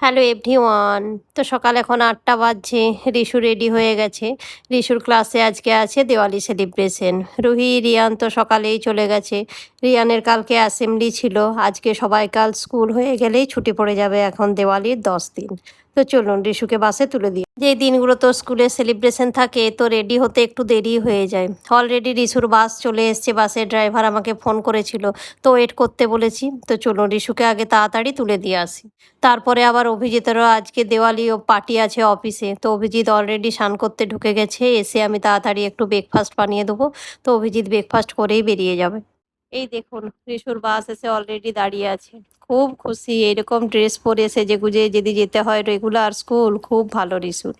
Hello everyone. তো সকাল এখন ৮টা বাজছে। রিশু রেডি হয়ে গেছে। রিশুর ক্লাসে আজকে আছে দেওয়ালি সেলিব্রেশন। রুহি, রিয়ান তো সকালেই চলে গেছে। রিয়ানের কালকে অ্যাসেম্বলি ছিল। আজকে সবাই কাল স্কুল হয়ে গেলেই ছুটি পড়ে যাবে এখন দেওয়ালির 10 দিন। তো চলুন রিশুকে বাসে তুলে দিই। যেই দিনগুলো তো স্কুলে সেলিব্রেশন থাকে তো রেডি হতে একটু দেরি হয়ে যায়। অলরেডি রিশুর বাস চলে এসছে। বাসের ড্রাইভার আমাকে ফোন করেছিল, তো ওয়েট করতে বলেছি। তো চলুন রিশুকে আগে তাড়াতাড়ি তুলে দিয়ে আসি। তারপরে আবার অভিজিতেরও আজকে দেওয়ালি ও পার্টি আছে অফিসে। তো অভিজিৎ অলরেডি স্নান করতে ঢুকে গেছে। এসে আমি তাড়াতাড়ি একটু ব্রেকফাস্ট বানিয়ে দেবো। তো অভিজিৎ ব্রেকফাস্ট করেই বেরিয়ে যাবে। এই দেখুন রিশুর বাস এসে অলরেডি দাঁড়িয়ে আছে। খুব খুশি, এরকম ড্রেস পরে সেজেগুজে যদি যেতে হয় রেগুলার স্কুল, খুব ভালো রিশুর।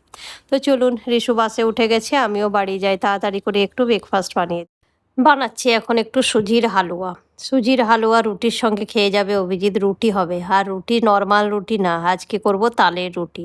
তো চলুন রিশু বাসে উঠে গেছে, আমিও বাড়ি যাই তাড়াতাড়ি করে একটু ব্রেকফাস্ট বানাচ্ছি এখন একটু সুজির হালুয়া। সুজির হালুয়া রুটির সঙ্গে খেয়ে যাবে অভিজিৎ। রুটি হবে, আর রুটি নর্মাল রুটি না, আজকে করব তালের রুটি।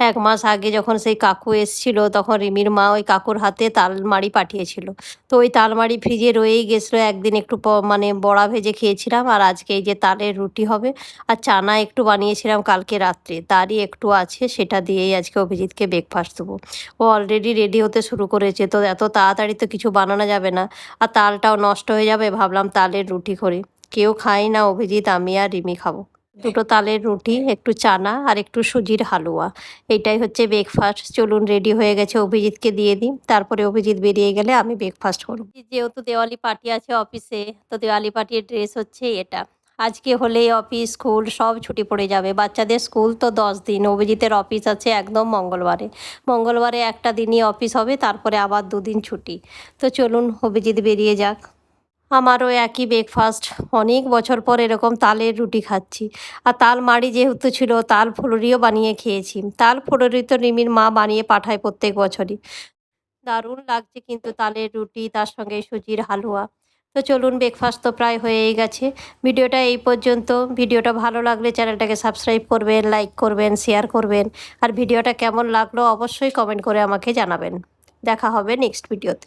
1 মাস আগে যখন সেই কাকু এসছিল তখন রিমির মা ওই কাকুর হাতে তালমাড়ি পাঠিয়েছিল। তো ওই তালমাড়ি ফ্রিজে রয়েই গেছিলো। একদিন একটু মানে বড়া ভেজে খেয়েছিলাম, আর আজকে এই যে তালের রুটি হবে। আর চানা একটু বানিয়েছিলাম কালকে রাত্রে, তারই একটু আছে, সেটা দিয়েই আজকে অভিজিৎকে ব্রেকফাস্ট দেবো। ও অলরেডি রেডি হতে শুরু করেছে। তো এত তাড়াতাড়ি তো কিছু বানানো যাবে না, আর তালটাও নষ্ট হয়ে যাবে, ভাবলাম তালের রুটি করি। কেউ খাই না, অভিজিৎ, আমি আর রিমি খাবো। দুটো তালের রুটি, একটু চানা আর একটু সুজির হালুয়া, এইটাই হচ্ছে ব্রেকফাস্ট। চলুন রেডি হয়ে গেছে, অভিজিৎকে দিয়ে দিই, তারপরে অভিজিৎ বেরিয়ে গেলে আমি ব্রেকফাস্ট করব। যেহেতু দেওয়ালি পার্টি আছে অফিসে, তো দেওয়ালি পার্টির ড্রেস হচ্ছে এটা। আজকে হলেই অফিস স্কুল সব ছুটি পড়ে যাবে। বাচ্চাদের স্কুল তো 10 দিন, অভিজিতের অফিস আছে একদম মঙ্গলবারে। মঙ্গলবারে একটা দিনই অফিস হবে, তারপরে আবার 2 দিন ছুটি। তো চলুন অভিজিৎ বেরিয়ে যাক। আমারও একই ব্রেকফাস্ট। অনেক বছর পর এরকম তালের রুটি খাচ্ছি। আর তাল মাড়ি যেহেতু ছিল, তাল ফুলুরিও বানিয়ে খেয়েছি। তাল ফুলুরি তো রিমির মা বানিয়ে পাঠায় প্রত্যেক বছরই। দারুণ লাগছে কিন্তু তালের রুটি, তার সঙ্গে সুজির হালুয়া। তো চলুন ব্রেকফাস্ট তো প্রায় হয়েই গেছে। ভিডিওটা এই পর্যন্ত। ভিডিওটা ভালো লাগলে চ্যানেলটাকে সাবস্ক্রাইব করবেন, লাইক করবেন, শেয়ার করবেন। আর ভিডিওটা কেমন লাগলো অবশ্যই কমেন্ট করে আমাকে জানাবেন। দেখা হবে নেক্সট ভিডিওতে।